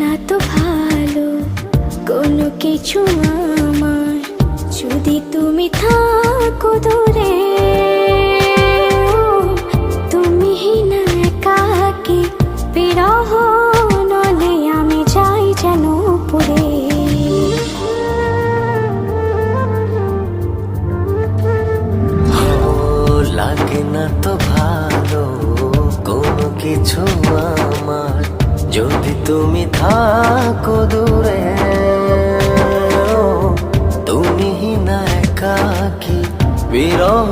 না তো ভালো কোনো কিছু আমার, যদি তুমি থাকো দূরে। তুমি না একাকী বিরহ নলে আমি যাই যেন পুরে। লাগে না তো ভালো কোনো কিছু আমার, যদি তুমি থাকো দূরে। তুমি না একাকী বিরহ